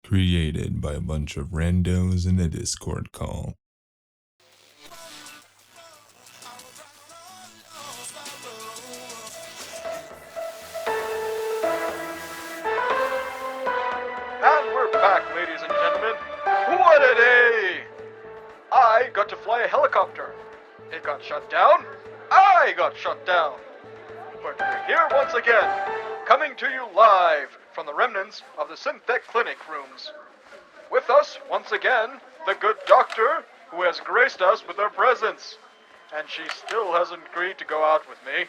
created by a bunch of randos in a Discord call. And we're back, ladies and gentlemen. What a day! I got to fly a helicopter. It got shut down. I got shut down. But we're here once again, coming to you live from the remnants of the Synthetic Clinic rooms. With us, once again, the good doctor who has graced us with her presence. And she still hasn't agreed to go out with me,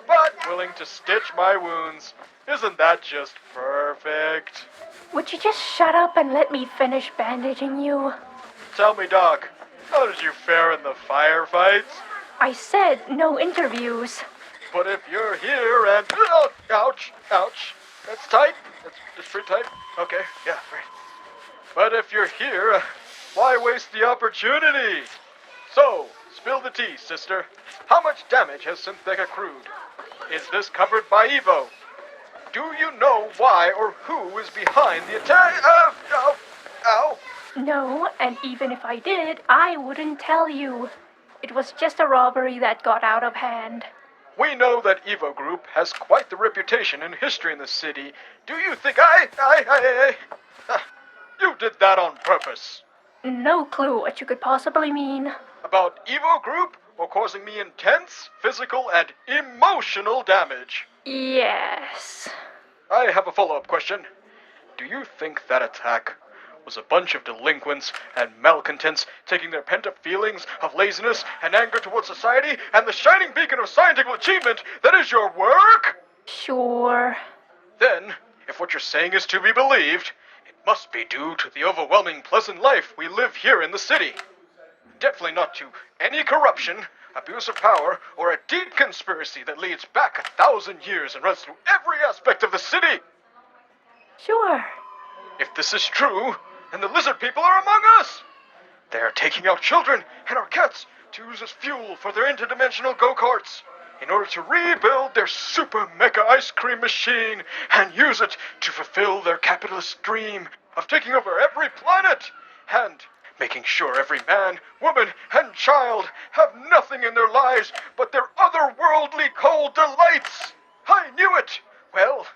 but willing to stitch my wounds. Isn't that just perfect? Would you just shut up and let me finish bandaging you? Tell me, Doc, how did you fare in the firefights? I said no interviews. But if you're here and... ouch, ouch. That's tight. It's pretty tight. Okay, yeah, right. But if you're here, why waste the opportunity? So, spill the tea, sister. How much damage has Synthetic accrued? Is this covered by Evo? Do you know why or who is behind the attack? Ow! No, and even if I did, I wouldn't tell you. It was just a robbery that got out of hand. We know that Evo Group has quite the reputation and history in the city. Do you think you did that on purpose? No clue what you could possibly mean. About Evo Group or causing me intense physical and emotional damage? Yes. I have a follow-up question. Do you think that attack was a bunch of delinquents and malcontents taking their pent-up feelings of laziness and anger towards society and the shining beacon of scientific achievement that is your work? Sure. Then, if what you're saying is to be believed, it must be due to the overwhelming pleasant life we live here in the city. Definitely not to any corruption, abuse of power, or a deep conspiracy that leads back 1,000 years and runs through every aspect of the city. Sure. If this is true, then the lizard people are among us. They are taking out children and our cats to use as fuel for their interdimensional go-karts in order to rebuild their super mega ice cream machine and use it to fulfill their capitalist dream of taking over every planet and making sure every man, woman, and child have nothing in their lives but their otherworldly cold delights. I knew it. Well,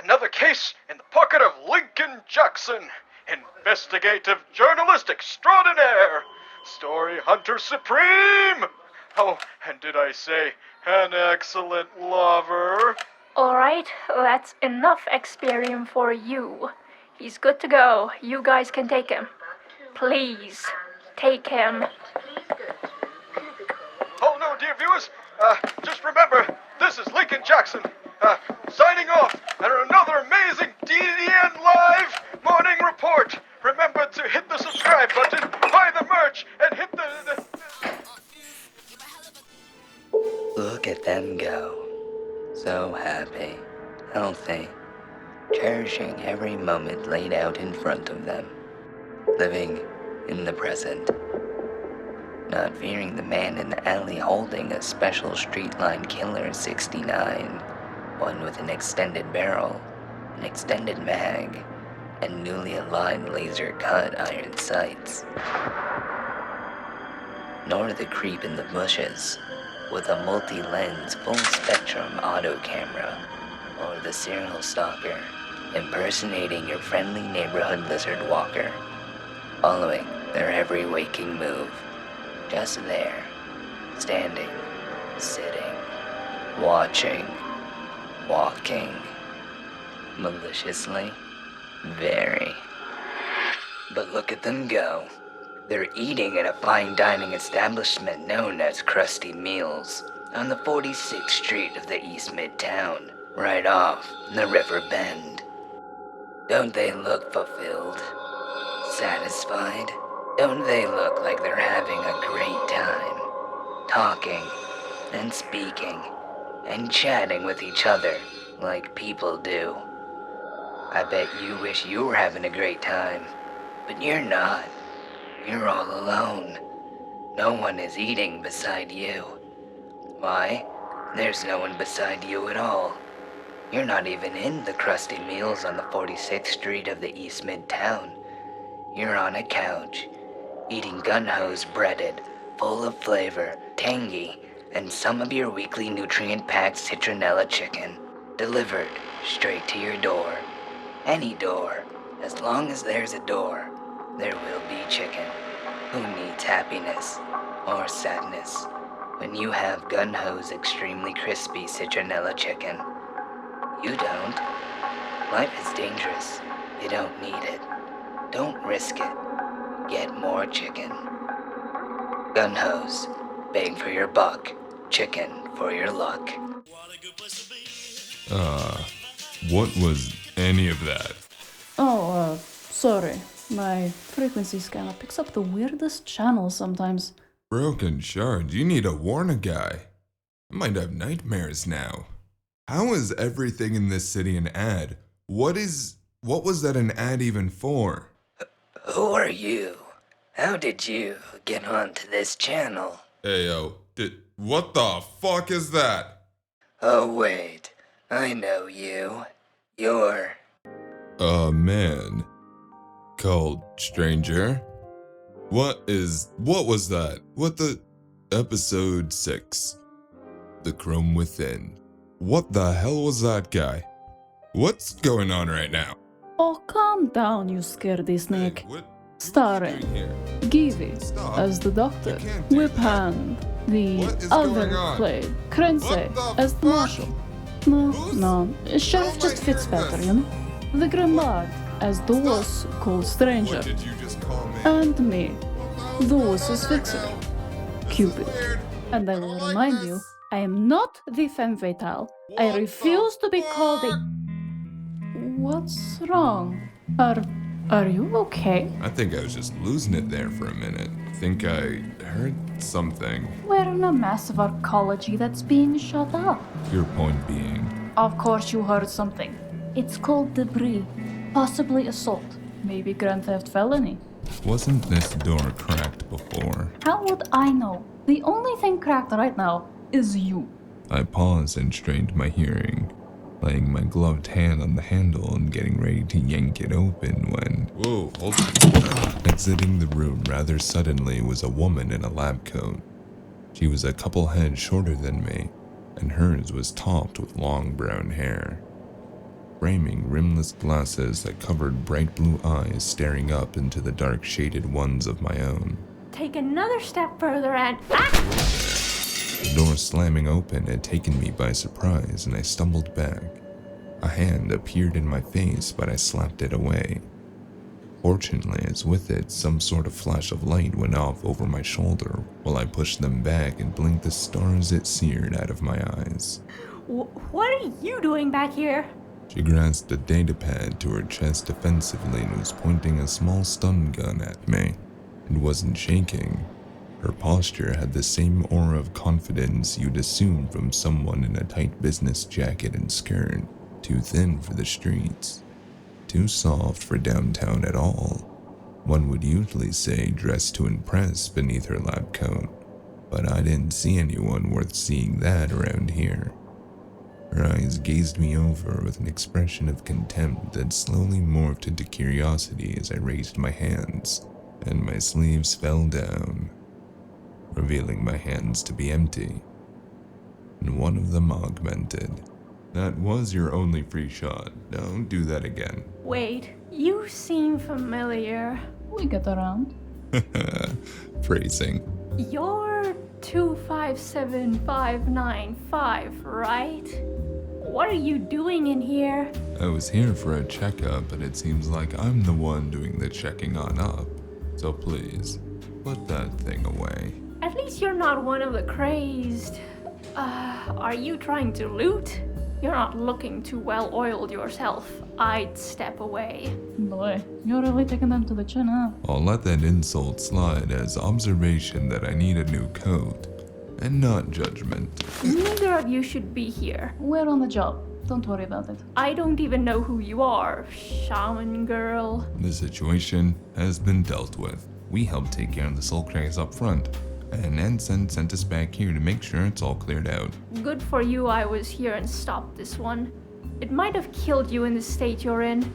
another case in the pocket of Lincoln Jackson, investigative journalist extraordinaire, story hunter supreme. Oh, and did I say an excellent lover? Alright, that's enough Experium for you. He's good to go. You guys can take him. Please, take him. Oh no, dear viewers, just remember, this is Lincoln Jackson, signing off on another amazing DDN Live morning report. Remember to hit the subscribe button, buy the merch, and hit the... Look at them go. So happy, healthy, cherishing every moment laid out in front of them. Living in the present. Not fearing the man in the alley holding a special street line killer 69. One with an extended barrel, an extended mag, and newly aligned laser cut iron sights. Nor the creep in the bushes with a multi-lens full spectrum auto camera, or the serial stalker impersonating your friendly neighborhood lizard walker, following their every waking move. Just there, standing, sitting, watching, walking, maliciously, very. But look at them go. They're eating at a fine dining establishment known as Krusty Meals on the 46th Street of the East Midtown, right off the River Bend. Don't they look fulfilled? Satisfied? Don't they look like they're having a great time? Talking and speaking and chatting with each other like people do. I bet you wish you were having a great time, but you're not. You're all alone. No one is eating beside you. Why? There's no one beside you at all. You're not even in the Krusty Meals on the 46th Street of the East Midtown. you're on a couch, eating gun-hose breaded, full of flavor, tangy, and some of your weekly nutrient-packed citronella chicken, delivered straight to your door. Any door. As long as there's a door, there will be chicken. Who needs happiness or sadness when you have gun-hose extremely crispy citronella chicken? You don't. Life is dangerous. You don't need it. Don't risk it. Get more chicken. Gun-hose. Bang for your buck. Chicken for your luck. What was any of that? Oh, sorry. My frequency scanner picks up the weirdest channels sometimes. Broken shard, you need to warn a guy. I might have nightmares now. How is everything in this city an ad? What was that an ad even for? Who are you? How did you get onto this channel? Ayo, what the fuck is that? Oh wait, I know you. You're... A man called Stranger? What was that? Episode 6. The Chrome Within. What the hell was that guy? What's going on right now? Oh, calm down, you scaredy snake. Hey, what Starring are you doing here? Givy Stop. as the doctor, You can't do Whip that. Hand, the What is going other on? played Krense What the as the fuck? marshal. No, Who's- no, Sheriff How am just I fits hearing better, this? you know? The Grimmard as the wuss called Stranger, What did you just call me? and me, the wuss's fixer, Cupid. Weird. And I will remind you, I am not the femme fatale. I What refuse the to be called a... fuck? What's wrong? Are you okay? I think I was just losing it there for a minute. Think I heard something. We're in a massive arcology that's being shut up. Your point being, Of course you heard something. It's called debris. Possibly assault. Maybe grand theft felony. wasn't this door cracked before? How would I know? The only thing cracked right now is you. I paused and strained my hearing, laying my gloved hand on the handle and getting ready to yank it open when... Whoa, hold on. Exiting the room rather suddenly was a woman in a lab coat. She was a couple heads shorter than me, and hers was topped with long brown hair. Framing rimless glasses that covered bright blue eyes staring up into the dark shaded ones of my own. Take another step further and. The door slamming open had taken me by surprise, and I stumbled back. A hand appeared in my face, but I slapped it away. Fortunately, as with it, some sort of flash of light went off over my shoulder while I pushed them back and blinked the stars it seared out of my eyes. What are you doing back here? She grasped a datapad to her chest defensively and was pointing a small stun gun at me. It wasn't shaking. Her posture had the same aura of confidence you'd assume from someone in a tight business jacket and skirt, too thin for the streets, too soft for downtown at all. One would usually say dressed to impress beneath her lab coat, but I didn't see anyone worth seeing that around here. Her eyes gazed me over with an expression of contempt that slowly morphed into curiosity as I raised my hands, and my sleeves fell down, revealing my hands to be empty. And one of them augmented. That was your only free shot. Don't do that again. Wait, you seem familiar. We get around. Phrasing. You're 257595, right? What are you doing in here? I was here for a checkup, but it seems like I'm the one doing the checking on up. So please, put that thing away. At least you're not one of the crazed. Are you trying to loot? You're not looking too well oiled yourself. I'd step away. Boy, you're really taking them to the chin, huh? I'll let that insult slide as observation that I need a new coat, and not judgment. Neither of you should be here. We're on the job. Don't worry about it. I don't even know who you are, shaman girl. The situation has been dealt with. We helped take care of the soul cracks up front, and Ensign sent us back here to make sure it's all cleared out. Good for you I was here and stopped this one. It might have killed you in the state you're in.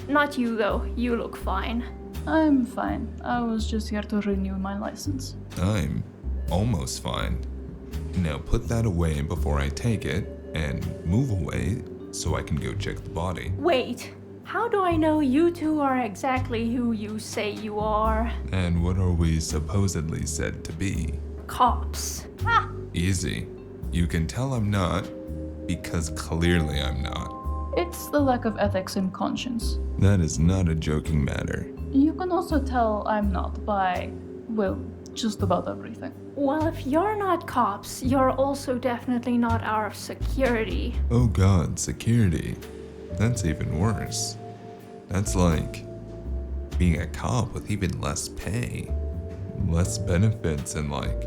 Not you though, you look fine. I'm fine. I was just here to renew my license. I'm almost fine. Now put that away before I take it, and move away so I can go check the body. Wait, how do I know you two are exactly who you say you are? And what are we supposedly said to be? Cops. Easy. You can tell I'm not, because clearly I'm not. It's the lack of ethics and conscience. That is not a joking matter. You can also tell I'm not by, well, just about everything. Well, if you're not cops, you're also definitely not our security. Oh god, security. That's even worse. That's like being a cop with even less pay, less benefits, and like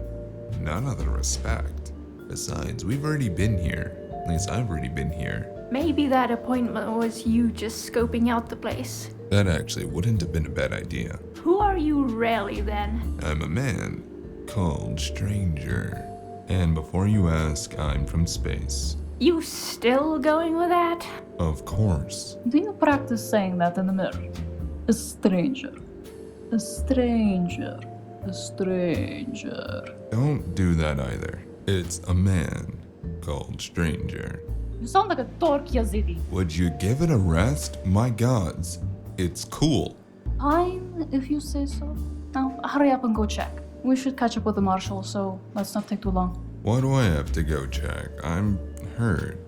none of the respect. Besides, we've already been here. At least I've already been here. Maybe that appointment was you just scoping out the place. That actually wouldn't have been a bad idea. Who are you really then? I'm a man called Stranger. And before you ask, I'm from space. You still going with that? Of course. Do you practice saying that in the mirror? A stranger. A stranger. A stranger. Don't do that either. It's a man called Stranger. You sound like a dork, Yazidi. Would you give it a rest? My gods, it's cool. Fine, if you say so. Now, hurry up and go check. We should catch up with the marshal, so let's not take too long. Why do I have to go check? I'm hurt.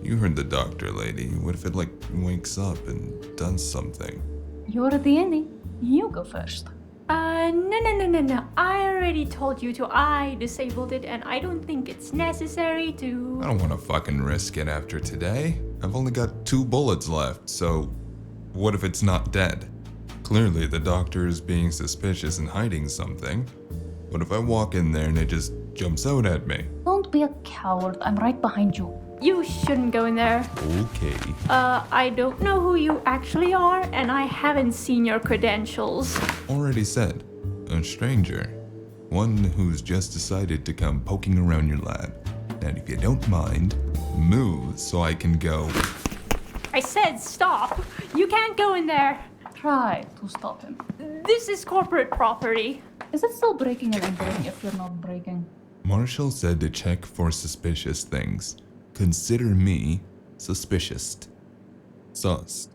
You heard the doctor, lady. What if it wakes up and does something? You're the innie. You go first. No. I already told you to. I disabled it, and I don't think it's necessary to. I don't want to fucking risk it after today. I've only got 2 bullets left, so what if it's not dead? Clearly, the doctor is being suspicious and hiding something. What if I walk in there and it just jumps out at me? Don't be a coward. I'm right behind you. You shouldn't go in there. Okay. I don't know who you actually are, and I haven't seen your credentials. Already said. A stranger. One who's just decided to come poking around your lab. And if you don't mind, move so I can go. I said stop. You can't go in there. Try to stop him. This is corporate property. Is it still breaking and entering if you're not breaking? Marshall said to check for suspicious things. Consider me suspicious. Sus.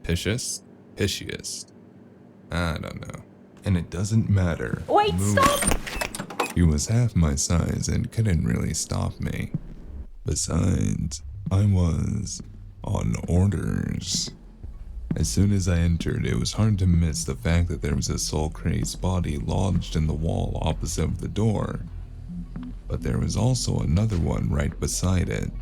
Picious? Pisciest. I don't know. And it doesn't matter. Wait, Move. stop! He was half my size and couldn't really stop me. Besides, I was on orders. As soon as I entered, it was hard to miss the fact that there was a soul-crazed body lodged in the wall opposite the door. But there was also another one right beside it.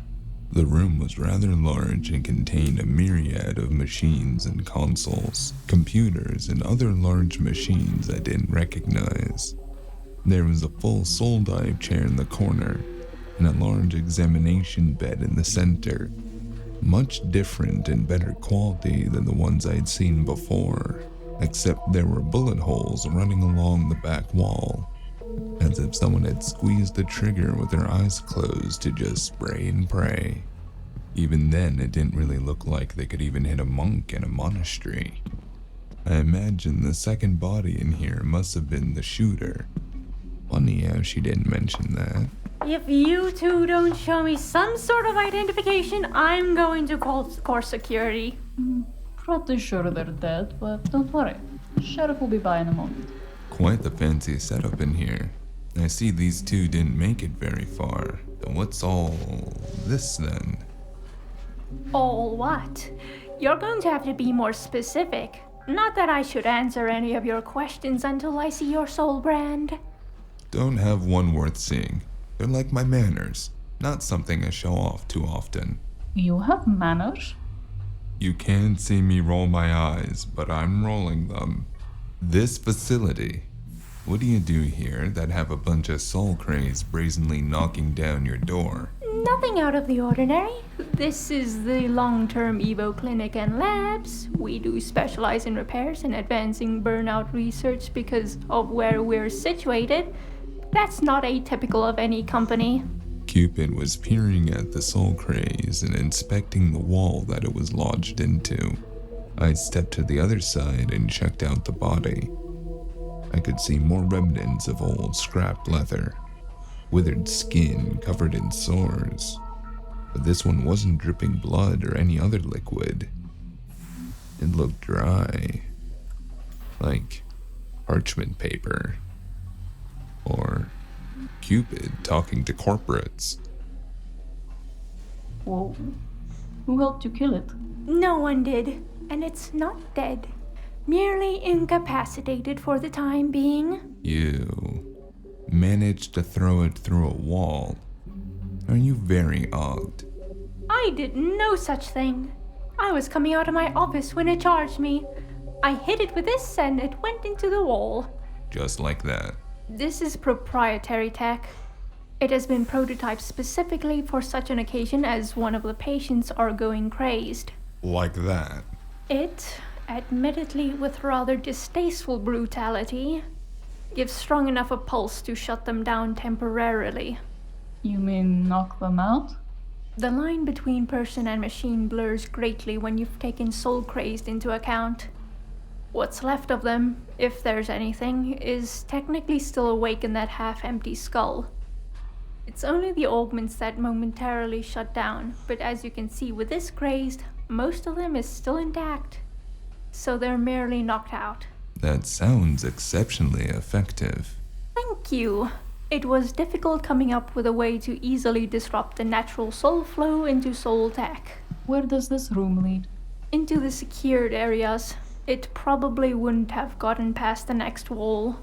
The room was rather large and contained a myriad of machines and consoles, computers, and other large machines I didn't recognize. There was a full soul dive chair in the corner, and a large examination bed in the center, much different and better quality than the ones I'd seen before, except there were bullet holes running along the back wall, as if someone had squeezed the trigger with their eyes closed to just spray and pray. Even then, it didn't really look like they could even hit a monk in a monastery. I imagine the second body in here must have been the shooter. Funny how she didn't mention that. If you two don't show me some sort of identification, I'm going to call core security. Pretty sure they're dead, but don't worry. Sheriff will be by in a moment. Quite the fancy setup in here. I see these two didn't make it very far. Then what's all this then? All what? You're going to have to be more specific. Not that I should answer any of your questions until I see your soul brand. Don't have one worth seeing. They're like my manners, not something I show off too often. You have manners? You can't see me roll my eyes, but I'm rolling them. This facility. What do you do here that have a bunch of soul craze brazenly knocking down your door? Nothing out of the ordinary. This is the long-term Evo clinic and labs. We do specialize in repairs and advancing burnout research because of where we're situated. That's not atypical of any company. Cupid was peering at the soul craze and inspecting the wall that it was lodged into. I stepped to the other side and checked out the body. I could see more remnants of old scrapped leather, withered skin covered in sores, but this one wasn't dripping blood or any other liquid. It looked dry, like parchment paper, or Cupid talking to corporates. Whoa. Who helped you kill it? No one did, and it's not dead. Merely incapacitated for the time being. You managed to throw it through a wall. Are you very odd? I did no such thing. I was coming out of my office when it charged me. I hit it with this and it went into the wall. Just like that. This is proprietary tech. It has been prototyped specifically for such an occasion as one of the patients are going crazed. Like that. It, admittedly with rather distasteful brutality, gives strong enough a pulse to shut them down temporarily. You mean knock them out? The line between person and machine blurs greatly when you've taken soul crazed into account. What's left of them, if there's anything, is technically still awake in that half-empty skull. It's only the augments that momentarily shut down, but as you can see with this crazed, most of them is still intact. So they're merely knocked out. That sounds exceptionally effective. Thank you. It was difficult coming up with a way to easily disrupt the natural soul flow into soul tech. Where does this room lead? Into the secured areas. It probably wouldn't have gotten past the next wall.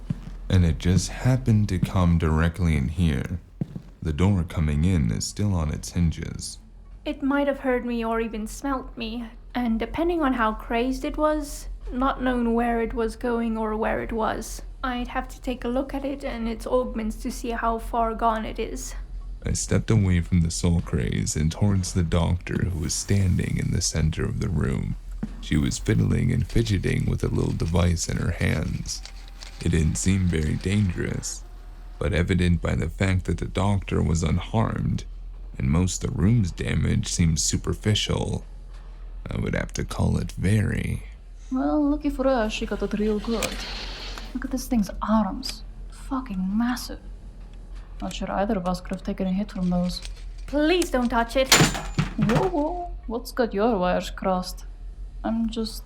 And it just happened to come directly in here. The door coming in is still on its hinges. It might have heard me or even smelt me, and depending on how crazed it was, not known where it was going or where it was. I'd have to take a look at it and its augments to see how far gone it is. I stepped away from the soul craze and towards the doctor who was standing in the center of the room. She was fiddling and fidgeting with a little device in her hands. It didn't seem very dangerous, but evident by the fact that the doctor was unharmed, and most of the room's damage seemed superficial. I would have to call it very. Well, lucky for us, she got it real good. Look at this thing's arms. Fucking massive. Not sure either of us could have taken a hit from those. Please don't touch it. Whoa, whoa. What's got your wires crossed? I'm just,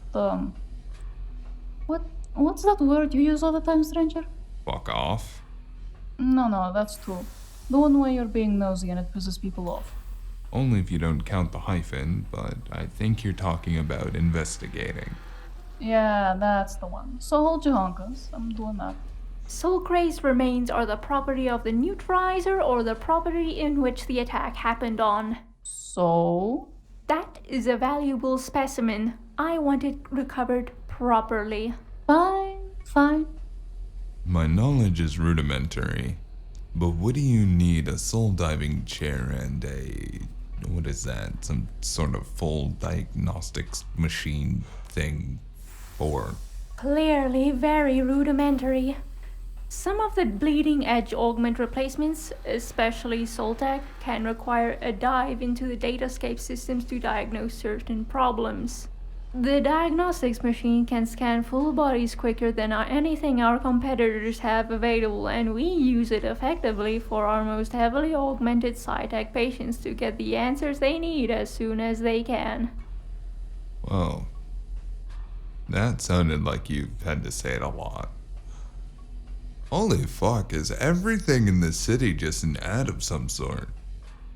What's that word you use all the time, stranger? Fuck off. No, that's true. The one way you're being nosy and it pisses people off. Only if you don't count the hyphen, but I think you're talking about investigating. Yeah, that's the one. So hold your honkers. I'm doing that. Soul crazed remains are the property of the neutralizer or the property in which the attack happened on. So? That is a valuable specimen. I want it recovered properly. Fine. My knowledge is rudimentary, but what do you need a soul diving chair and what is that? Some sort of full diagnostics machine thing for? Clearly very rudimentary. Some of the bleeding edge augment replacements, especially Soltec, can require a dive into the datascape systems to diagnose certain problems. The diagnostics machine can scan full bodies quicker than anything our competitors have available, and we use it effectively for our most heavily augmented Psytech patients to get the answers they need as soon as they can. Well, that sounded like you had to say it a lot. Holy fuck, is everything in this city just an ad of some sort?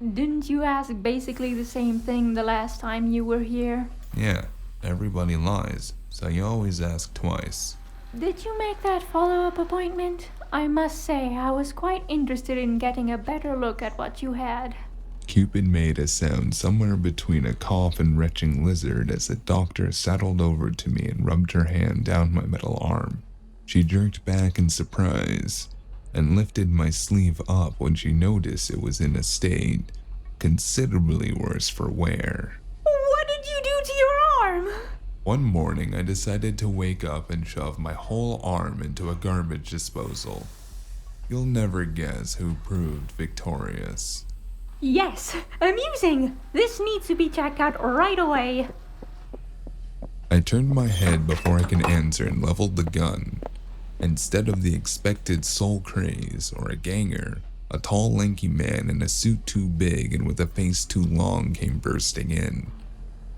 Didn't you ask basically the same thing the last time you were here? Yeah, everybody lies, so you always ask twice. Did you make that follow-up appointment? I must say, I was quite interested in getting a better look at what you had. Cupid made a sound somewhere between a cough and retching lizard as the doctor settled over to me and rubbed her hand down my metal arm. She jerked back in surprise and lifted my sleeve up when she noticed it was in a state considerably worse for wear. What did you do to your arm? One morning, I decided to wake up and shove my whole arm into a garbage disposal. You'll never guess who proved victorious. Yes, amusing. This needs to be checked out right away. I I turned my head before I could answer and leveled the gun. Instead of the expected soul craze or a ganger, a tall lanky man in a suit too big and with a face too long came bursting in.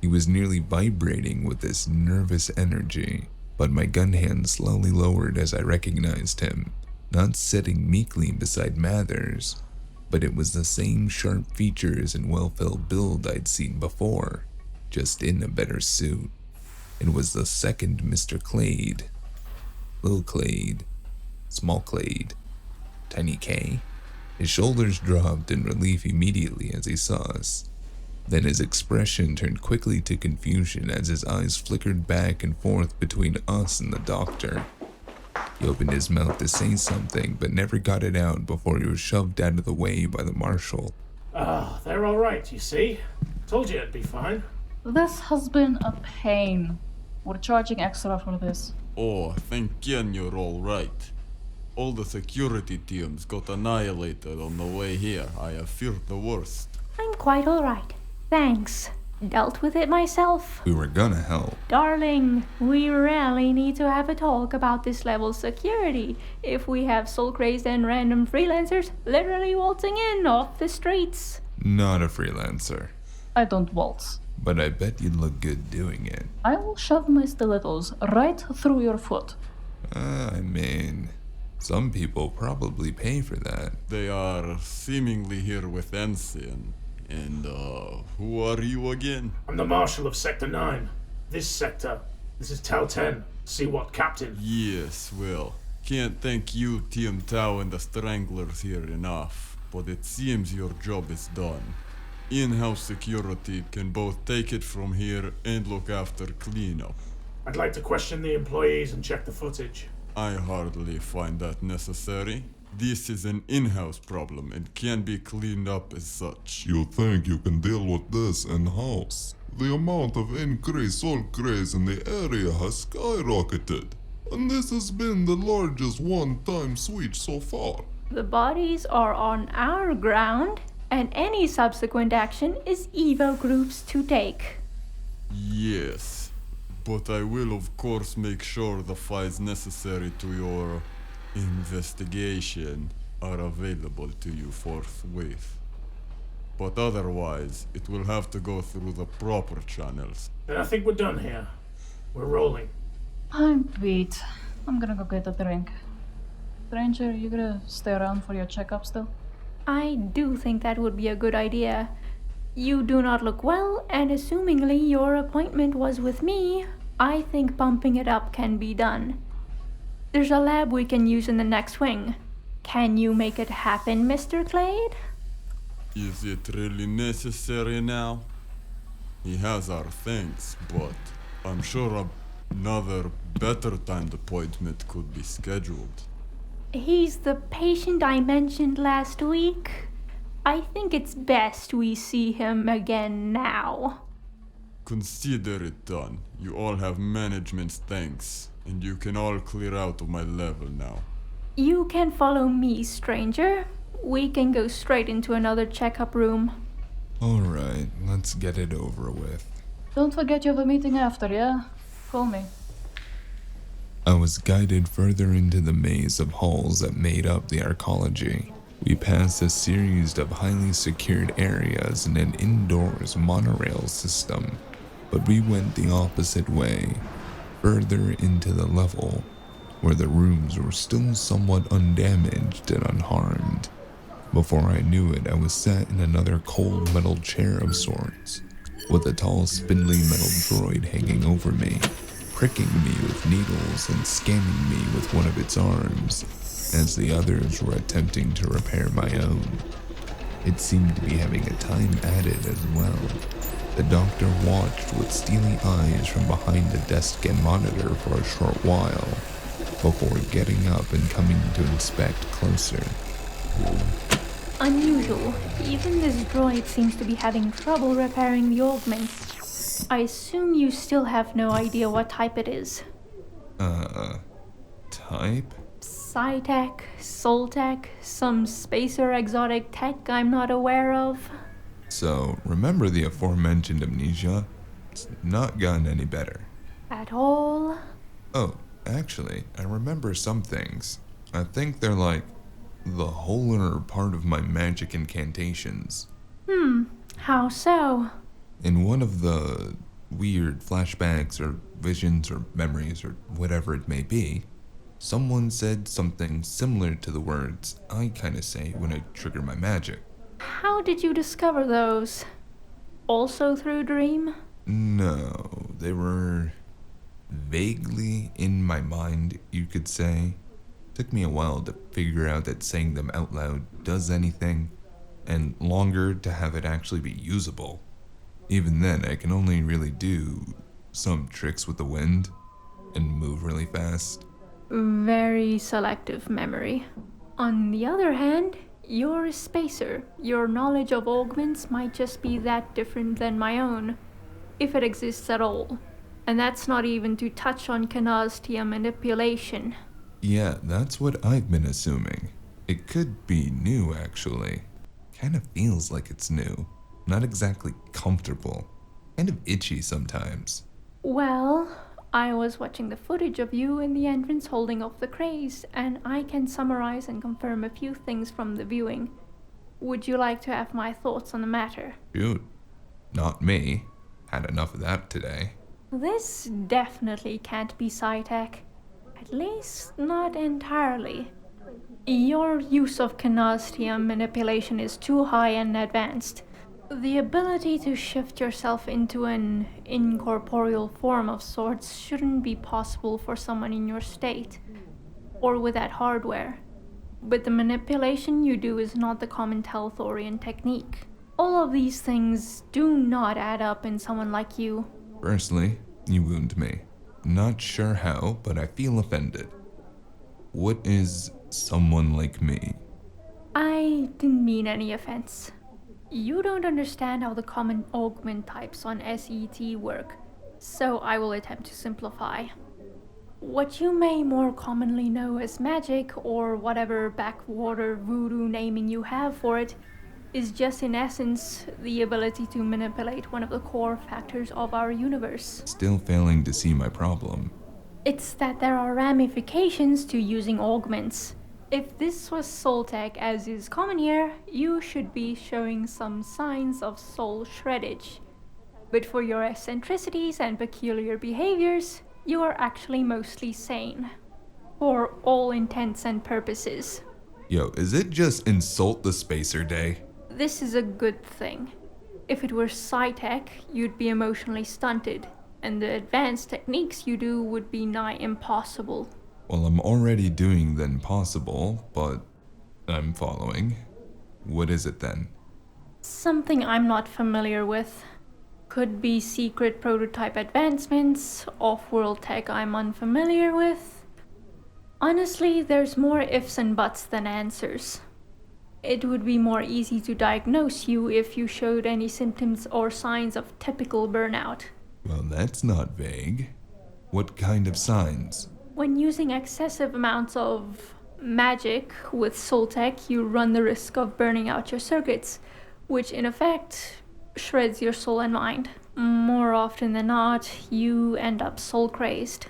He was nearly vibrating with this nervous energy, but my gun hand slowly lowered as I recognized him, not sitting meekly beside Mathers, but it was the same sharp features and well-filled build I'd seen before, just in a better suit. It was the second Mr. Clade. Lil Clade, Small Clade, Tiny K. His shoulders dropped in relief immediately as he saw us. Then his expression turned quickly to confusion as his eyes flickered back and forth between us and the doctor. He opened his mouth to say something, but never got it out before he was shoved out of the way by the marshal. They're all right, you see. Told you it'd be fine. This has been a pain. We're charging extra for this. Oh, thank God you're all right. All the security teams got annihilated on the way here. I have feared the worst. I'm quite alright. Thanks. Dealt with it myself. We were gonna help. Darling, we really need to have a talk about this level's security if we have soul-crazed and random freelancers literally waltzing in off the streets. Not a freelancer, I don't waltz. but I bet you'd look good doing it. I will shove my stilettos right through your foot. I mean, some people probably pay for that. They are seemingly here with Ensign. And, who are you again? I'm the Marshal of Sector 9. This sector. This is Tau 10. See what, Captain? Yes, well, can't thank you, Team Tau and the Stranglers here enough, but it seems your job is done. In-house security can both take it from here and look after cleanup. I'd like to question the employees and check the footage. I hardly find that necessary. This is an in-house problem and can be cleaned up as such. You think you can deal with this in-house? The amount of increased soul craze in the area has skyrocketed, and this has been the largest one-time switch so far. The bodies are on our ground, and any subsequent action is Evo Group's to take. Yes, but I will of course make sure the files necessary to your investigation are available to you forthwith. But otherwise, it will have to go through the proper channels. Then I think we're done here. We're rolling. I'm beat. I'm gonna go get a drink. Stranger, you gonna stay around for your checkup still? I do think that would be a good idea. You do not look well, and assumingly your appointment was with me, I think bumping it up can be done. There's a lab we can use in the next wing. Can you make it happen, Mr. Clade? Is it really necessary now? He has our thanks, but I'm sure another better timed appointment could be scheduled. He's the patient I mentioned last week. I think it's best we see him again now. Consider it done. You all have management's thanks, and you can all clear out of my level now. You can follow me, stranger. We can go straight into another checkup room. Alright, let's get it over with. Don't forget you have a meeting after, yeah? Call me. I was guided further into the maze of halls that made up the arcology. We passed a series of highly secured areas and an indoors monorail system, but we went the opposite way, further into the level, where the rooms were still somewhat undamaged and unharmed. Before I knew it, I was sat in another cold metal chair of sorts, with a tall spindly metal droid hanging over me, pricking me with needles and scanning me with one of its arms, as the others were attempting to repair my own. It seemed to be having a time at it as well. The doctor watched with steely eyes from behind a desk and monitor for a short while, before getting up and coming to inspect closer. Unusual. Even this droid seems to be having trouble repairing the augments. I assume you still have no idea what type it is. Type? Psi-tech, soul-tech, some spacer exotic tech I'm not aware of. So, remember the aforementioned amnesia? It's not gotten any better. At all? Oh, actually, I remember some things. I think they're like the whole inner part of my magic incantations. How so? In one of the weird flashbacks or visions or memories or whatever it may be, someone said something similar to the words I kinda say when I trigger my magic. How did you discover those? Also through dream? No, they were vaguely in my mind, you could say. Took me a while to figure out that saying them out loud does anything, and longer to have it actually be usable. Even then, I can only really do some tricks with the wind and move really fast. Very selective memory. On the other hand, you're a spacer. Your knowledge of augments might just be that different than my own, if it exists at all. And that's not even to touch on Canastia manipulation. Yeah, that's what I've been assuming. It could be new, actually. Kinda feels like it's new. Not exactly comfortable. Kind of itchy sometimes. Well, I was watching the footage of you in the entrance holding off the craze, and I can summarize and confirm a few things from the viewing. Would you like to have my thoughts on the matter? Shoot. Not me. Had enough of that today. This definitely can't be Psytech. At least, not entirely. Your use of Canastia manipulation is too high and advanced. The ability to shift yourself into an incorporeal form of sorts shouldn't be possible for someone in your state, or with that hardware. But the manipulation you do is not the common Telthorian technique. All of these things do not add up in someone like you. Firstly, you wound me. Not sure how, but I feel offended. What is someone like me? I didn't mean any offense. You don't understand how the common augment types on SET work, so I will attempt to simplify. What you may more commonly know as magic, or whatever backwater voodoo naming you have for it, is just in essence the ability to manipulate one of the core factors of our universe. Still failing to see my problem. It's that there are ramifications to using augments. If this was soul tech as is common here, you should be showing some signs of soul shreddage. But for your eccentricities and peculiar behaviors, you are actually mostly sane. For all intents and purposes. Yo, is it just insult the spacer day? This is a good thing. If it were Psytech, you'd be emotionally stunted, and the advanced techniques you do would be nigh impossible. Well, I'm already doing the impossible, but I'm following. What is it then? Something I'm not familiar with. Could be secret prototype advancements, off-world tech I'm unfamiliar with. Honestly, there's more ifs and buts than answers. It would be more easy to diagnose you if you showed any symptoms or signs of typical burnout. Well, that's not vague. What kind of signs? When using excessive amounts of magic with soul tech, you run the risk of burning out your circuits, which in effect shreds your soul and mind. More often than not, you end up soul crazed.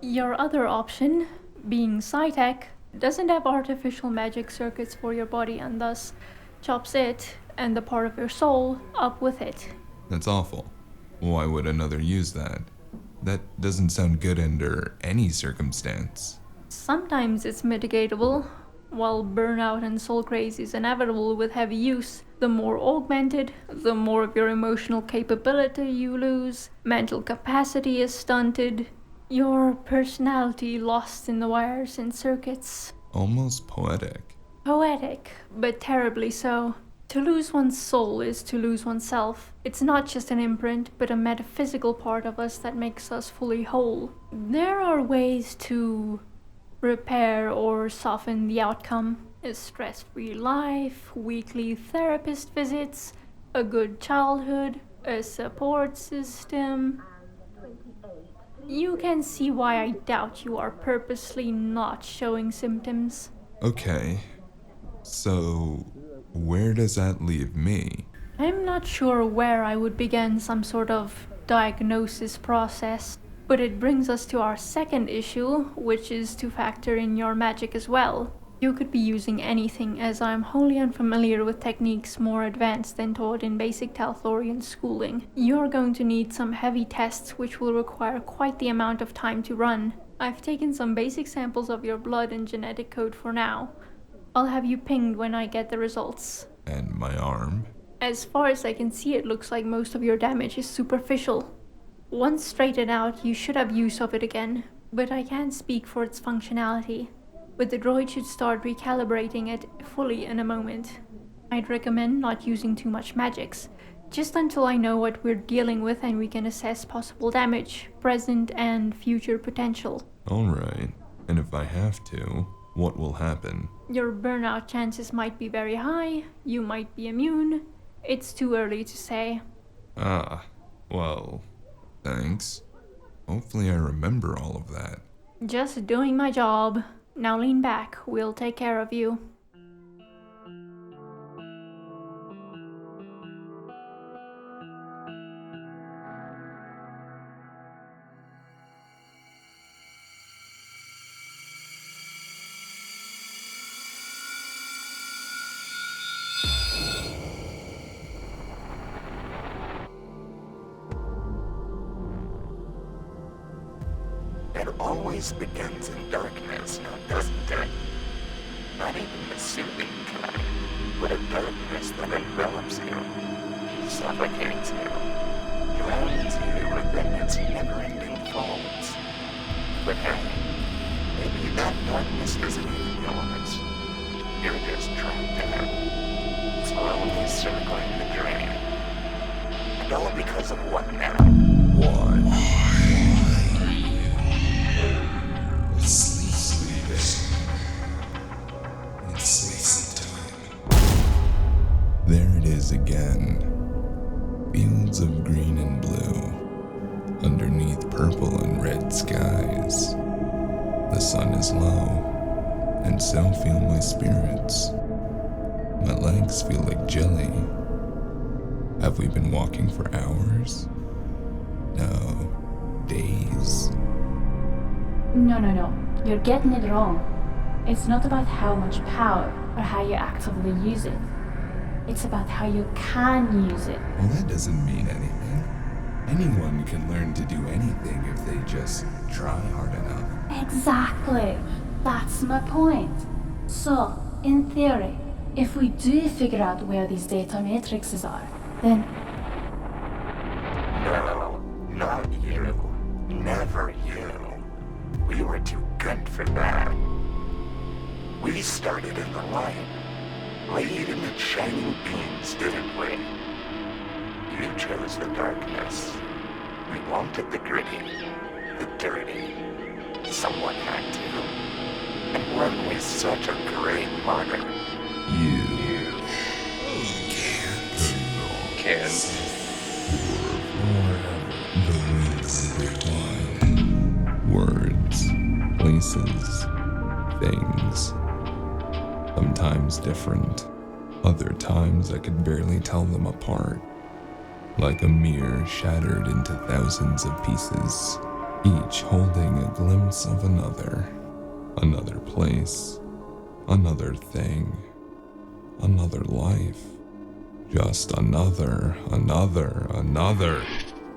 Your other option, being Psytech, doesn't have artificial magic circuits for your body and thus chops it and the part of your soul up with it. That's awful. Why would another use that? That doesn't sound good under any circumstance. Sometimes it's mitigatable. While burnout and soul craze is inevitable with heavy use, the more augmented, the more of your emotional capability you lose, mental capacity is stunted, your personality lost in the wires and circuits. Almost poetic. Poetic, but terribly so. To lose one's soul is to lose oneself. It's not just an imprint, but a metaphysical part of us that makes us fully whole. There are ways to repair or soften the outcome. A stress-free life, weekly therapist visits, a good childhood, a support system. You can see why I doubt you are purposely not showing symptoms. Okay. So, where does that leave me? I'm not sure where I would begin some sort of diagnosis process. But it brings us to our second issue, which is to factor in your magic as well. You could be using anything, as I'm wholly unfamiliar with techniques more advanced than taught in basic Talthorian schooling. You're going to need some heavy tests which will require quite the amount of time to run. I've taken some basic samples of your blood and genetic code for now. I'll have you pinged when I get the results. And my arm? As far as I can see, it looks like most of your damage is superficial. Once straightened out, you should have use of it again, but I can't speak for its functionality. But the droid should start recalibrating it fully in a moment. I'd recommend not using too much magics, just until I know what we're dealing with and we can assess possible damage, present and future potential. Alright, and if I have to, what will happen? Your burnout chances might be very high, you might be immune. It's too early to say. Ah, well, thanks. Hopefully I remember all of that. Just doing my job. Now lean back, we'll take care of you. It always begins in darkness, now doesn't it? Not even the soothing kind, but a darkness that envelops you, suffocates you, drowns you within its never-ending folds. But hey, maybe that darkness isn't even yours. You're just trapped in it, slowly circling the drain. And all because of what now? Why? There it is again. Fields of green and blue, underneath purple and red skies. The sun is low, and so feel my spirits. My legs feel like jelly. Have we been walking for hours? No, days. No. You're getting it wrong. It's not about how much power or how you actively use it. It's about how you can use it. Well, that doesn't mean anything. Anyone can learn to do anything if they just try hard enough. Exactly. That's my point. So, in theory, if we do figure out where these data matrices are, then... No, not you. Never you. We were too good for that. We started in the light, laid in the shining beams, didn't we? You chose the darkness. We wanted the gritty, the dirty. Someone had to. And weren't we such a great martyr? You Can. the winds decline. Words, places, things. Sometimes different. Other times I could barely tell them apart. Like a mirror shattered into thousands of pieces, each holding a glimpse of another. Another place. Another thing. Another life. Just another.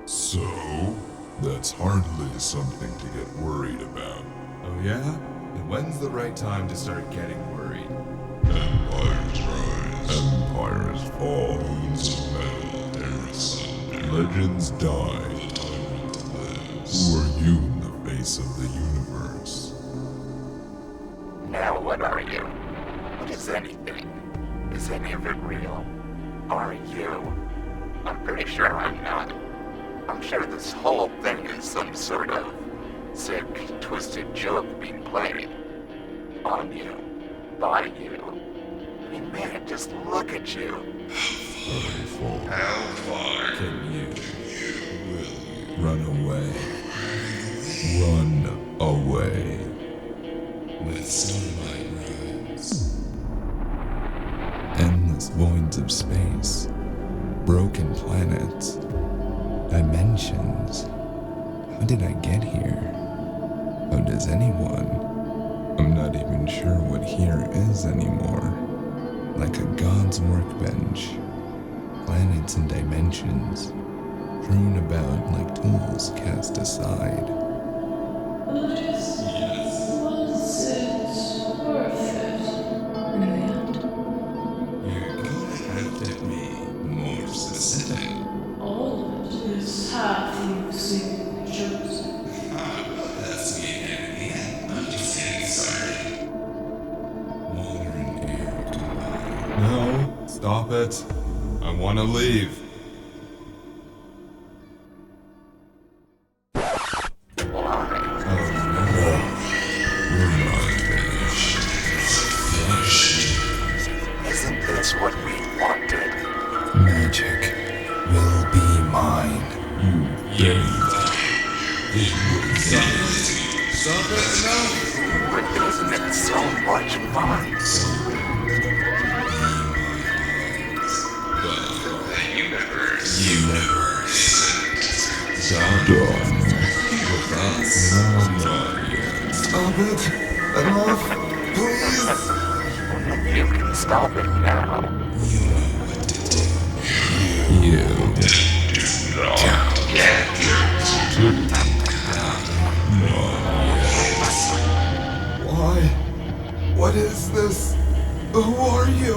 So, that's hardly something to get worried about. Oh yeah? And when's the right time to start getting worried? Empires rise. Empires fall. Moons of metal dare asunder. Legends die. The tyrant lives. Who are you in the face of the universe? Now what are you? What is anything? Is any of it real? Are you? I'm pretty sure I'm not. I'm sure this whole thing is some sort of sick, twisted joke being played. On you. By you. I mean, man, just look at you. How far Can you run away? Run away. With sunlight rise. Endless voids of space. Broken planets. Dimensions. How did I get here? How does anyone? I'm not even sure what here is anymore. Like a god's workbench. Planets and dimensions. Strewn about like tools cast aside. Was it worth it? Elliot? You're gonna have to be more specific. All of it is half you've seen chosen. That's me again. I'm just getting started. Water and air combined. No, stop it. I want to leave. Isn't this what we wanted? Magic will be mine. You Stop it now! But isn't it so much fun? Universe. Done. With us. Stop it! Enough! Please! You can stop it now. You know what to do. You Why? What is this? Who are you?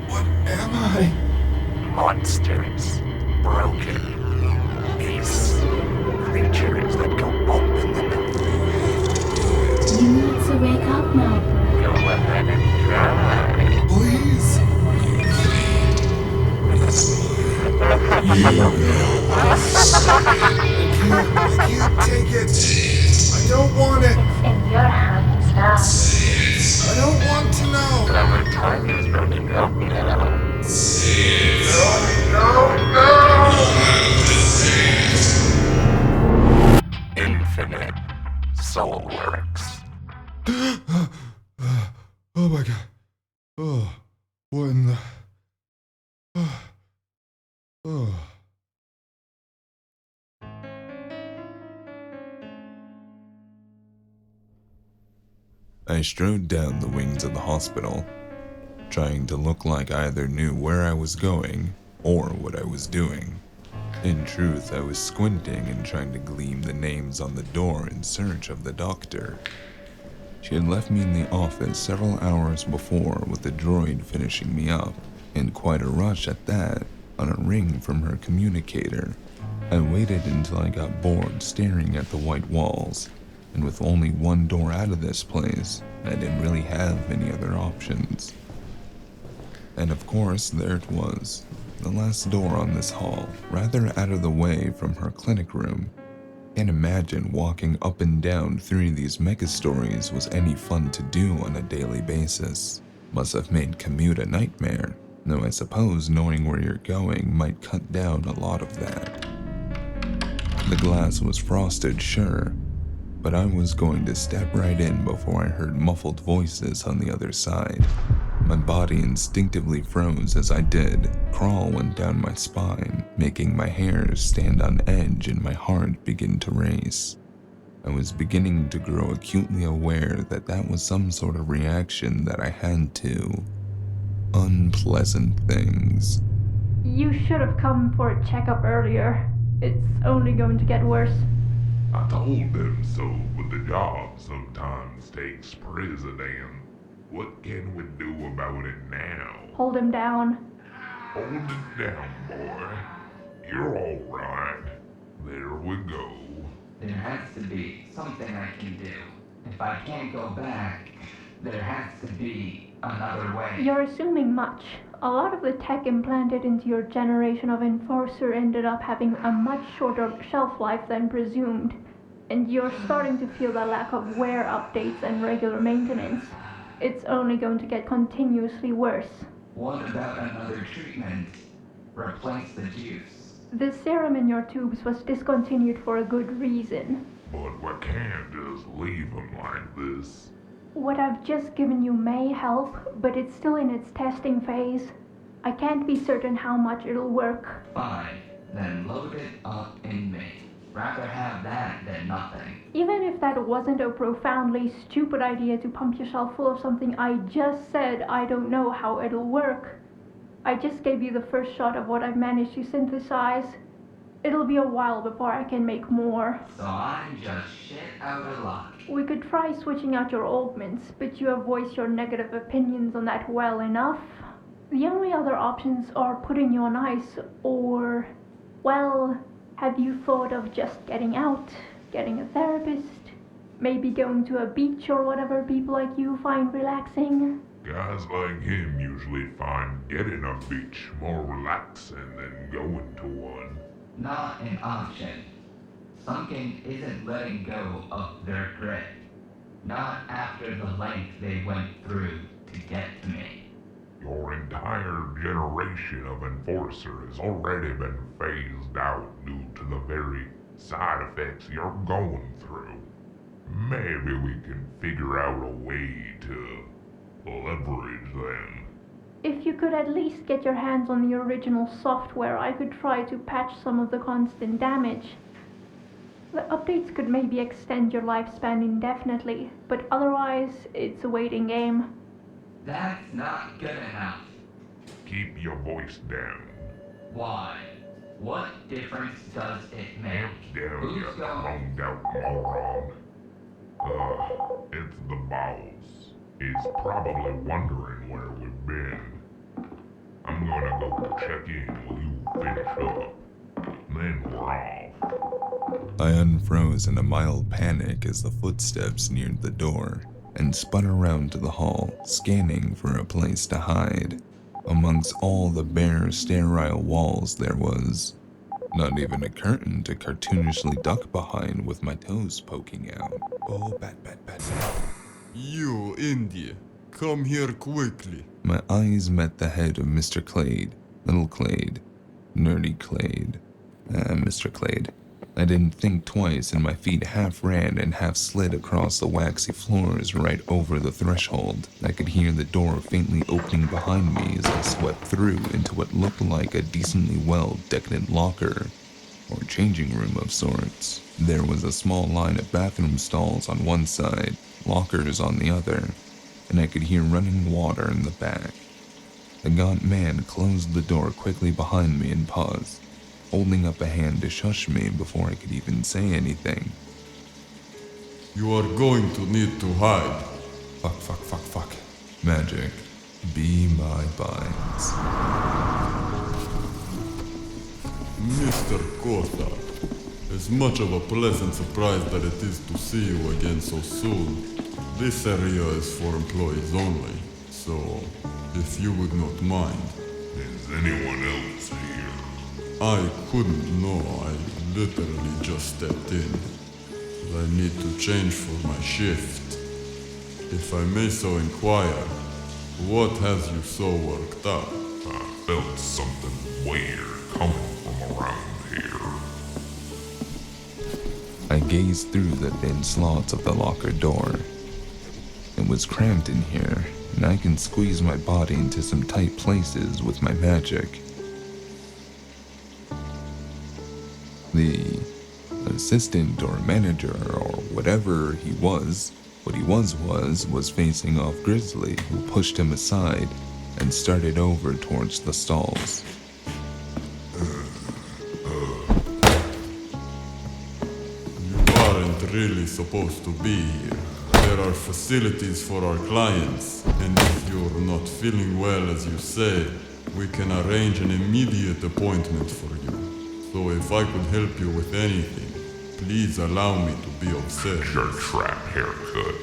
What am I? Monsters. Broken. Beasts. Creatures that go bump in the night. You need to wake up now. Go ahead and try. Please. I can't take it. I don't want it. In your hands now. I don't want to know. Our time is running out now. Infinite Soulworks. Oh my god. Oh, what in the... Oh. I strode down the wings of the hospital, trying to look like I either knew where I was going or what I was doing. In truth, I was squinting and trying to glean the names on the door in search of the doctor. She had left me in the office several hours before with the droid finishing me up, and quite a rush at that, on a ring from her communicator. I waited until I got bored staring at the white walls, and with only one door out of this place, I didn't really have any other options. And of course, there it was, the last door on this hall, rather out of the way from her clinic room. Can't imagine walking up and down three of these megastories was any fun to do on a daily basis. Must have made commute a nightmare, though I suppose knowing where you're going might cut down a lot of that. The glass was frosted, sure, but I was going to step right in before I heard muffled voices on the other side. My body instinctively froze as I did. Crawl went down my spine, making my hairs stand on edge and my heart begin to race. I was beginning to grow acutely aware that that was some sort of reaction that I had to unpleasant things. You should have come for a checkup earlier. It's only going to get worse. I told them so, but the job sometimes takes precedent. What can we do about it now? Hold him down. Hold it down, boy. You're all right. There we go. There has to be something I can do. If I can't go back, there has to be another way. You're assuming much. A lot of the tech implanted into your generation of Enforcer ended up having a much shorter shelf life than presumed, and you're starting to feel the lack of wear updates and regular maintenance. It's only going to get continuously worse. What about another treatment? Replace the juice. The serum in your tubes was discontinued for a good reason. But we can't just leave them like this. What I've just given you may help, but it's still in its testing phase. I can't be certain how much it'll work. Fine, then load it up in me. Rather have that than nothing. Even if that wasn't a profoundly stupid idea to pump yourself full of something I just said, I don't know how it'll work. I just gave you the first shot of what I've managed to synthesize. It'll be a while before I can make more. So I'm just shit out of luck. We could try switching out your augments, but you have voiced your negative opinions on that well enough. The only other options are putting you on ice, or, well, have you thought of just getting out, getting a therapist, maybe going to a beach or whatever people like you find relaxing? Guys like him usually find getting a beach more relaxing than going to one. Not an option. Sunken isn't letting go of their grip. Not after the length they went through to get to me. Your entire generation of Enforcer has already been phased out due to the very side effects you're going through. Maybe we can figure out a way to leverage them. If you could at least get your hands on the original software, I could try to patch some of the constant damage. The updates could maybe extend your lifespan indefinitely, but otherwise, it's a waiting game. That's not good enough. Keep your voice down. Why? What difference does it make? Hands down, Who's you going? chromed out moron. It's the boss. He's probably wondering where we've been. I'm gonna go check in while you finish up. Then we're off. I unfroze in a mild panic as the footsteps neared the door and spun around to the hall, scanning for a place to hide. Amongst all the bare, sterile walls there was not even a curtain to cartoonishly duck behind with my toes poking out. Oh, bat. You, India, come here quickly. My eyes met the head of Mr. Clade, Little Clade, Nerdy Clade, Mr. Clade. I didn't think twice and my feet half ran and half slid across the waxy floors right over the threshold. I could hear the door faintly opening behind me as I swept through into what looked like a decently well-decorated locker or changing room of sorts. There was a small line of bathroom stalls on one side, lockers on the other, and I could hear running water in the back. The gaunt man closed the door quickly behind me and paused, holding up a hand to shush me before I could even say anything. You are going to need to hide. Fuck. Magic. Be my binds. Mr. Kota, as much of a pleasant surprise that it is to see you again so soon, this area is for employees only, so if you would not mind. Is anyone else here? I couldn't know, I literally just stepped in. I need to change for my shift. If I may so inquire, what has you so worked up? I felt something weird coming from around here. I gazed through the thin slots of the locker door. It was cramped in here, and I can squeeze my body into some tight places with my magic. The assistant or manager or whatever he was, what he was facing off Grizzly, who pushed him aside and started over towards the stalls. You aren't really supposed to be here. There are facilities for our clients, and if you're not feeling well as you say, we can arrange an immediate appointment for you. So if I could help you with anything, please allow me to be of service. Your trap haircut.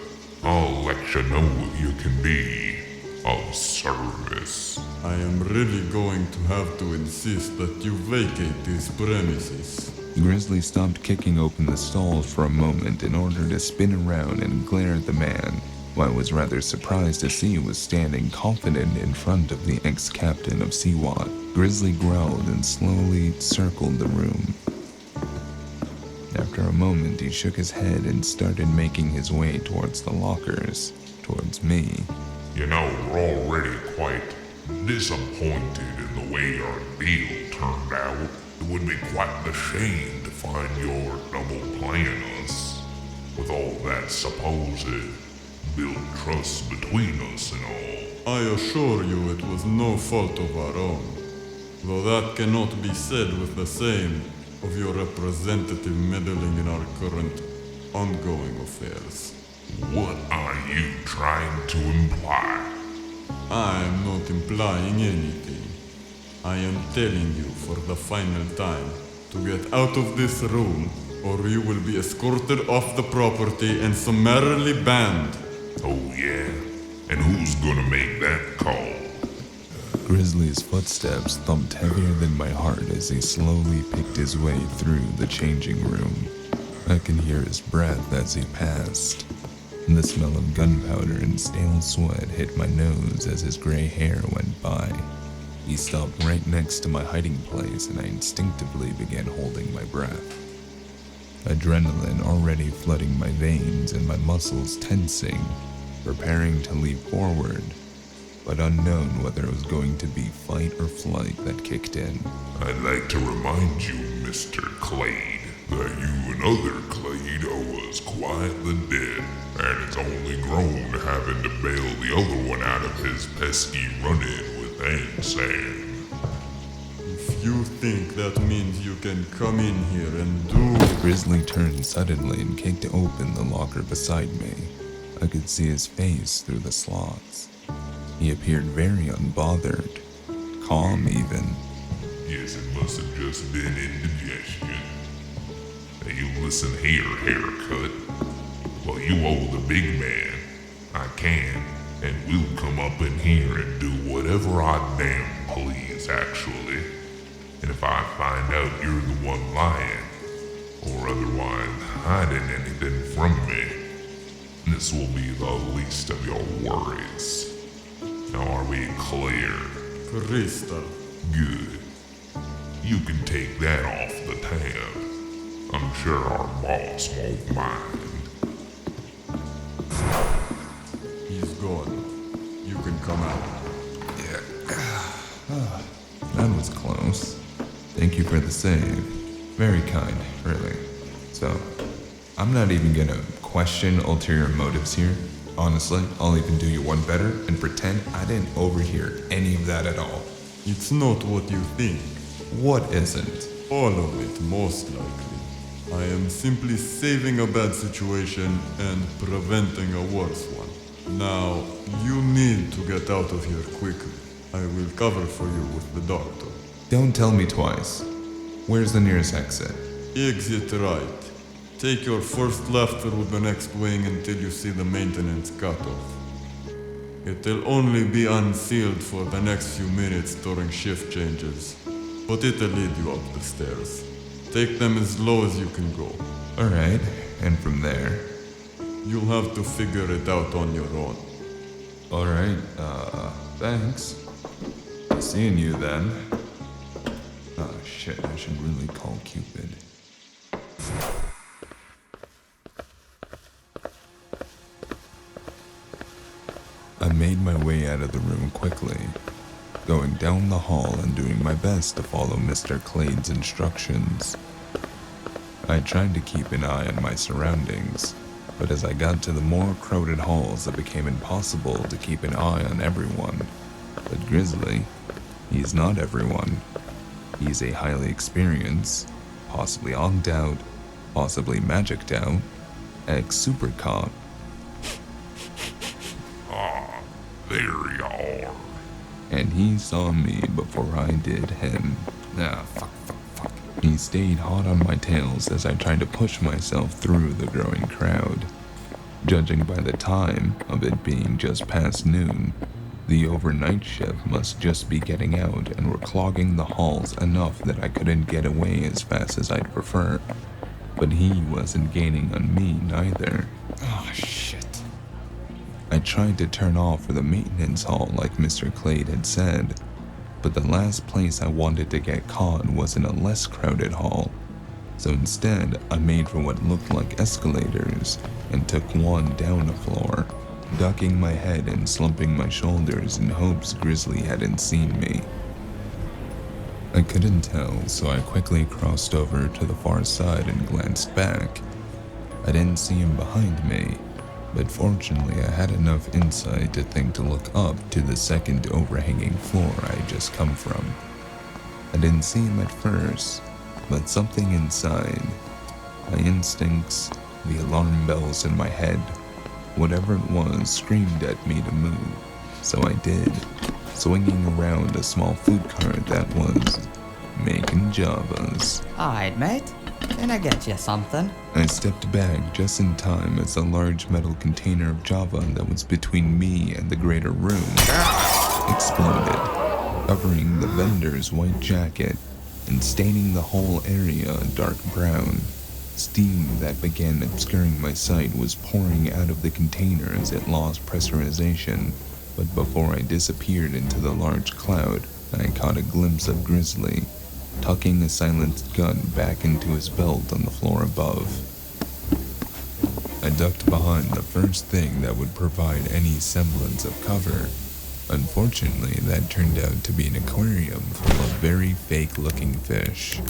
I'll let you know you can be of service. I am really going to have to insist that you vacate these premises. Grizzly stopped kicking open the stalls for a moment in order to spin around and glare at the man, who I was rather surprised to see was standing confident in front of the ex-captain of SWAT. Grizzly growled and slowly circled the room. After a moment, he shook his head and started making his way towards the lockers, towards me. You know, we're already quite disappointed in the way our deal turned out. It would be quite the shame to find your double playing us with all that supposed build trust between us and all. I assure you it was no fault of our own, though that cannot be said with the same of your representative meddling in our current ongoing affairs. What are you trying to imply? I am not implying anything. I am telling you for the final time to get out of this room, or you will be escorted off the property and summarily banned. Oh yeah? And who's gonna make that call? Grizzly's footsteps thumped heavier than my heart as he slowly picked his way through the changing room. I can hear his breath as he passed. The smell of gunpowder and stale sweat hit my nose as his gray hair went by. He stopped right next to my hiding place and I instinctively began holding my breath. Adrenaline already flooding my veins and my muscles tensing, preparing to leap forward, but unknown whether it was going to be fight or flight that kicked in. I'd like to remind you, Mr. Clade, that you and other Clade owe us quite the debt, and it's only grown having to bail the other one out of his pesky run-in with Ansam. If you think that means you can come in here and do... Grizzly turned suddenly and kicked open the locker beside me. I could see his face through the slots. He appeared very unbothered, calm even. Yes, it must have just been indigestion. Now you listen here, haircut. Well, you owe the big man. I can, and will come up in here and do whatever I damn please, actually. And if I find out you're the one lying, or otherwise hiding anything from me, this will be the least of your worries. Now are we clear? Crystal. Good. You can take that off the tab. I'm sure our boss won't mind. He's gone. You can come out. That was close. Thank you for the save. Very kind, really. So, I'm not even gonna question ulterior motives here. Honestly, I'll even do you one better and pretend I didn't overhear any of that at all. It's not what you think. What isn't? All of it, most likely. I am simply saving a bad situation and preventing a worse one. Now, you need to get out of here quickly. I will cover for you with the doctor. Don't tell me twice. Where's the nearest exit? Exit right. Take your first left through the next wing until you see the maintenance cutoff. It'll only be unsealed for the next few minutes during shift changes, but it'll lead you up the stairs. Take them as low as you can go. Alright, and from there? You'll have to figure it out on your own. Alright, thanks. Seeing you then. Oh shit, I should really call Cupid. I made my way out of the room quickly, going down the hall and doing my best to follow Mr. Clade's instructions. I tried to keep an eye on my surroundings, but as I got to the more crowded halls, it became impossible to keep an eye on everyone. But Grizzly, he's not everyone. He's a highly experienced, possibly AugDoc, possibly magicked out, ex-super cop. There you are. And he saw me before I did him. Fuck. He stayed hot on my tails as I tried to push myself through the growing crowd. Judging by the time of it being just past noon, the overnight shift must just be getting out and were clogging the halls enough that I couldn't get away as fast as I'd prefer. But he wasn't gaining on me neither. Oh shit. I tried to turn off for the maintenance hall like Mr. Clade had said, but the last place I wanted to get caught was in a less crowded hall. So instead, I made for what looked like escalators and took one down a floor, ducking my head and slumping my shoulders in hopes Grizzly hadn't seen me. I couldn't tell, so I quickly crossed over to the far side and glanced back. I didn't see him behind me, but fortunately I had enough insight to think to look up to the second overhanging floor I had just come from. I didn't see him at first, but something inside, my instincts, the alarm bells in my head, whatever it was, screamed at me to move. So I did, swinging around a small food cart that was making Javas. Alright, mate. Can I get you something? I stepped back just in time as a large metal container of Java that was between me and the greater room exploded, covering the vendor's white jacket and staining the whole area a dark brown. Steam that began obscuring my sight was pouring out of the container as it lost pressurization, but before I disappeared into the large cloud, I caught a glimpse of Grizzly, tucking a silenced gun back into his belt on the floor above. I ducked behind the first thing that would provide any semblance of cover. Unfortunately, that turned out to be an aquarium full of very fake-looking fish.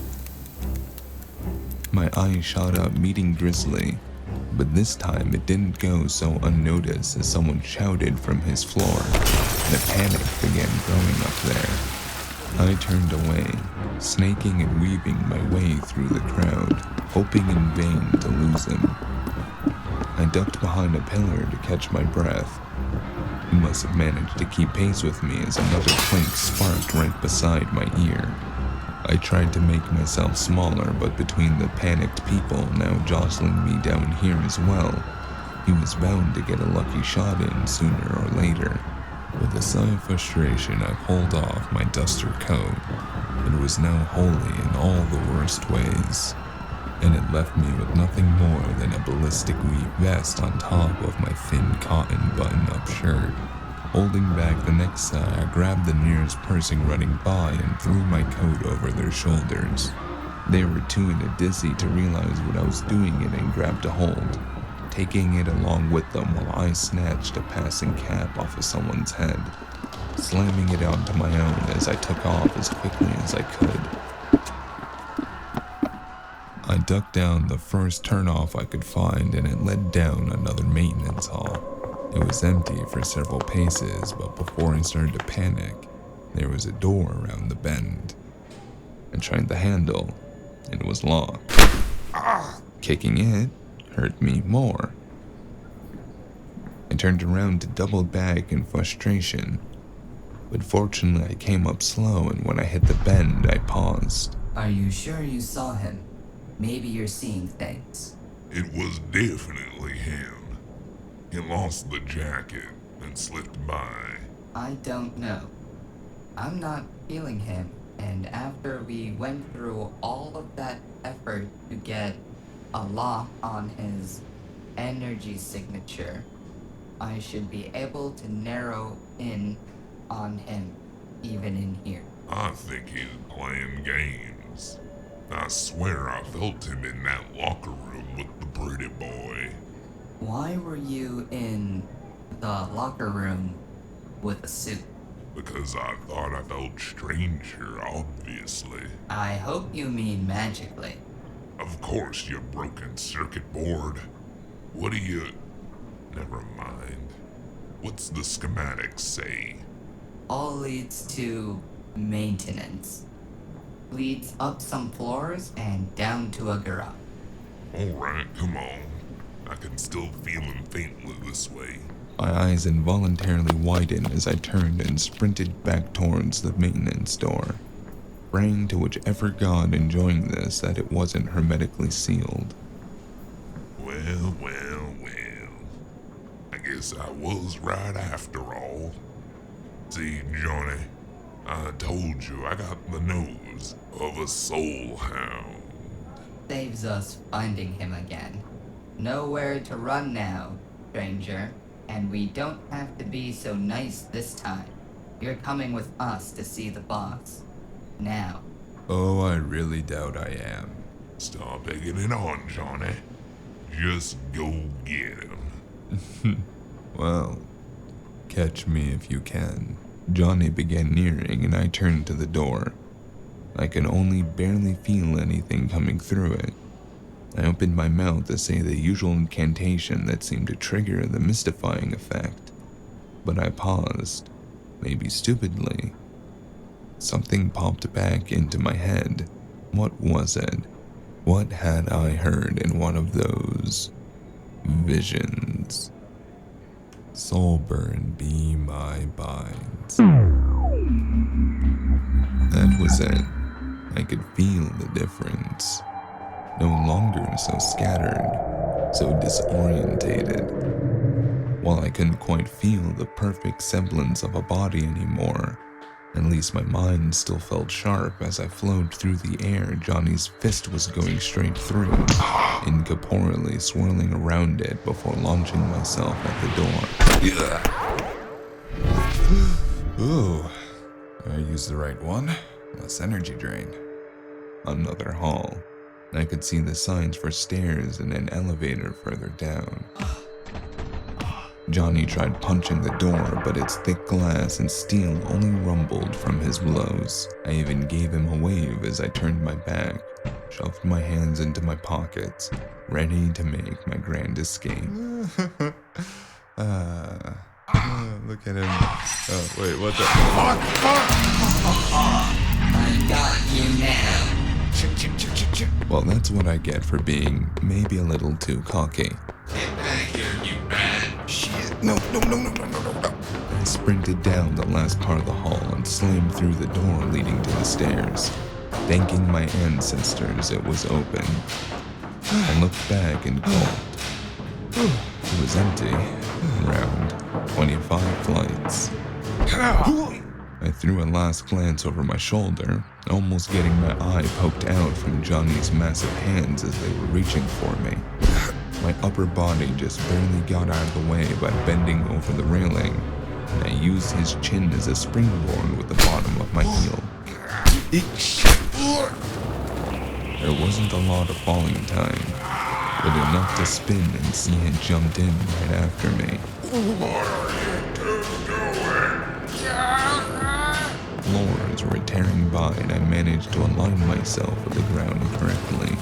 My eyes shot up, meeting Grizzly, but this time it didn't go so unnoticed as someone shouted from his floor, and a panic began growing up there. I turned away, snaking and weaving my way through the crowd, hoping in vain to lose him. I ducked behind a pillar to catch my breath. He must have managed to keep pace with me as another clink sparked right beside my ear. I tried to make myself smaller, but between the panicked people now jostling me down here as well, he was bound to get a lucky shot in sooner or later. With a sigh of frustration, I pulled off my duster coat. It was now wholly in all the worst ways, and it left me with nothing more than a ballistic weave vest on top of my thin cotton button-up shirt. Holding back the next sigh, I grabbed the nearest person running by and threw my coat over their shoulders. They were too in a dizzy to realize what I was doing and grabbed a hold, taking it along with them while I snatched a passing cap off of someone's head, slamming it onto my own as I took off as quickly as I could. I ducked down the first turnoff I could find and it led down another maintenance hall. It was empty for several paces, but before I started to panic, there was a door around the bend. I tried the handle, and it was locked. Kicking it hurt me more. I turned around to double back in frustration, but fortunately I came up slow, and when I hit the bend, I paused. Are you sure you saw him? Maybe you're seeing things. It was definitely him. He lost the jacket and slipped by. I don't know. I'm not feeling him, and after we went through all of that effort to get a lock on his energy signature, I should be able to narrow in on him, even in here. I think he's playing games. I swear I felt him in that locker room with the pretty boy. Why were you in the locker room with a suit? Because I thought I felt strange here, obviously. I hope you mean magically. Of course, you broken circuit board. What do you... Never mind. What's the schematics say? All leads to maintenance. Leads up some floors and down to a garage. Alright, come on. I can still feel him faintly this way. My eyes involuntarily widened as I turned and sprinted back towards the maintenance door, praying to whichever god enjoying this that it wasn't hermetically sealed. Well. I guess I was right after all. See, Johnny, I told you I got the nose of a soul hound. Saves us finding him again. Nowhere to run now, stranger. And we don't have to be so nice this time. You're coming with us to see the boss. Now. Oh, I really doubt I am. Stop egging it on, Johnny. Just go get him. Well, catch me if you can. Johnny began nearing and I turned to the door. I could only barely feel anything coming through it. I opened my mouth to say the usual incantation that seemed to trigger the mystifying effect, but I paused, maybe stupidly. Something popped back into my head. What was it? What had I heard in one of those visions? Soulburn be my binds. That was it. I could feel the difference. No longer so scattered, so disorientated. While I couldn't quite feel the perfect semblance of a body anymore, at least my mind still felt sharp as I flowed through the air Johnny's fist was going straight through, incorporeally swirling around it before launching myself at the door. Ooh, I used the right one. Less energy drain. Another hall. I could see the signs for stairs and an elevator further down. Johnny tried punching the door, but its thick glass and steel only rumbled from his blows. I even gave him a wave as I turned my back, shoved my hands into my pockets, ready to make my grand escape. Look at him. Oh, wait, what the fuck? I got you now. Well, that's what I get for being maybe a little too cocky. Get back here, you rat. Shit, no. I sprinted down the last part of the hall and slammed through the door leading to the stairs. Thanking my ancestors it was open. I looked back and called. It was empty. Around 25 flights. I threw a last glance over my shoulder, almost getting my eye poked out from Johnny's massive hands as they were reaching for me. My upper body just barely got out of the way by bending over the railing, and I used his chin as a springboard with the bottom of my heel. There wasn't a lot of falling time, but enough to spin and see it jumped in right after me. Floors were tearing by and I managed to align myself with the ground correctly,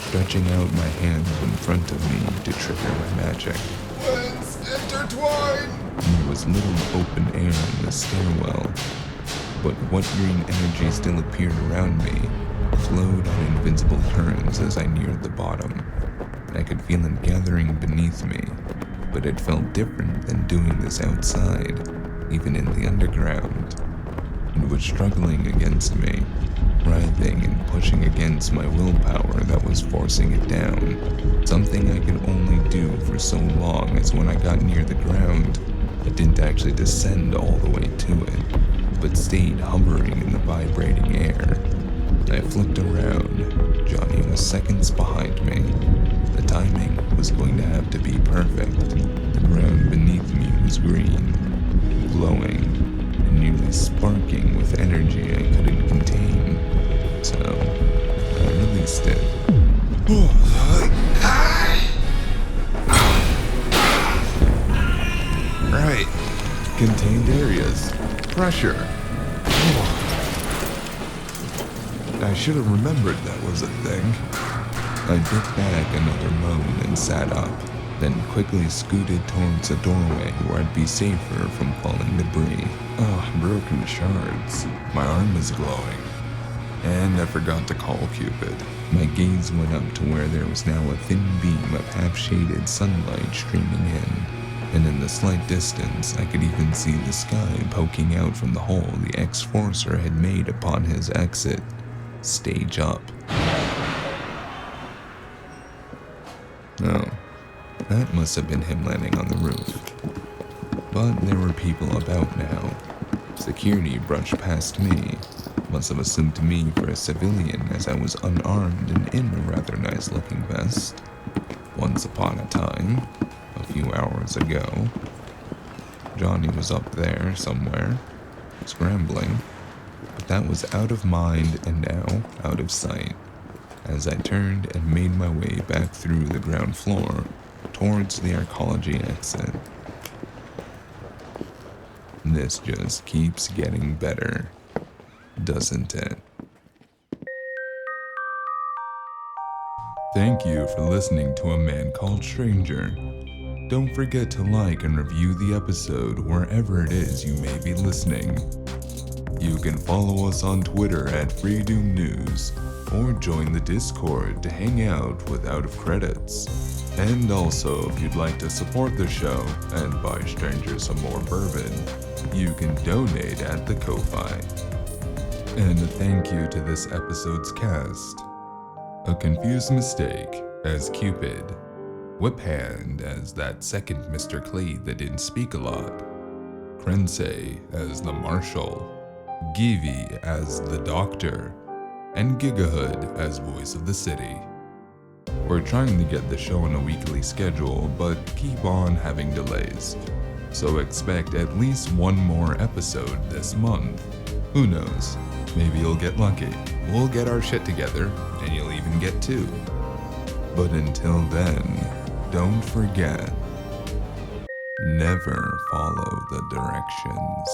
stretching out my hands in front of me to trigger my magic. Let's intertwine! There was little open air in the stairwell, but what green energy still appeared around me flowed on invincible currents as I neared the bottom. I could feel it gathering beneath me, but it felt different than doing this outside, even in the underground. It was struggling against me, writhing and pushing against my willpower that was forcing it down. Something I could only do for so long as when I got near the ground, I didn't actually descend all the way to it, but stayed hovering in the vibrating air. I flipped around. Johnny was seconds behind me. The timing was going to have to be perfect. The ground beneath me was green, glowing, and nearly sparking with energy I couldn't contain. So, I released it. Right. Contained areas. Pressure. I should have remembered that was a thing. I bit back another moan and sat up, then quickly scooted towards a doorway where I'd be safer from falling debris. Oh, broken shards. My arm is glowing. And I forgot to call Cupid. My gaze went up to where there was now a thin beam of half-shaded sunlight streaming in. And in the slight distance, I could even see the sky poking out from the hole the X-Forcer had made upon his exit. Stage up. Oh, that must have been him landing on the roof. But there were people about now. Security brushed past me. Must have assumed me for a civilian as I was unarmed and in a rather nice looking vest. Once upon a time, a few hours ago, Johnny was up there somewhere, scrambling. But that was out of mind and now out of sight, as I turned and made my way back through the ground floor towards the arcology exit. This just keeps getting better, doesn't it? Thank you for listening to A Man Called Stranger. Don't forget to like and review the episode wherever it is you may be listening. You can follow us on Twitter at Freedoom News, or join the Discord to hang out with Out of Credits. And also, if you'd like to support the show and buy strangers some more bourbon, you can donate at the Ko-Fi. And a thank you to this episode's cast. A Confused Mistake as Cupid, Whip Hand as that second Mr. Clay that didn't speak a lot, Krensei as the Marshal, Givi as the Doctor, and Gigahood as Voice of the City. We're trying to get the show on a weekly schedule, but keep on having delays, so expect at least one more episode this month. Who knows? Maybe you'll get lucky. We'll get our shit together, and you'll even get two. But until then, don't forget, never follow the directions.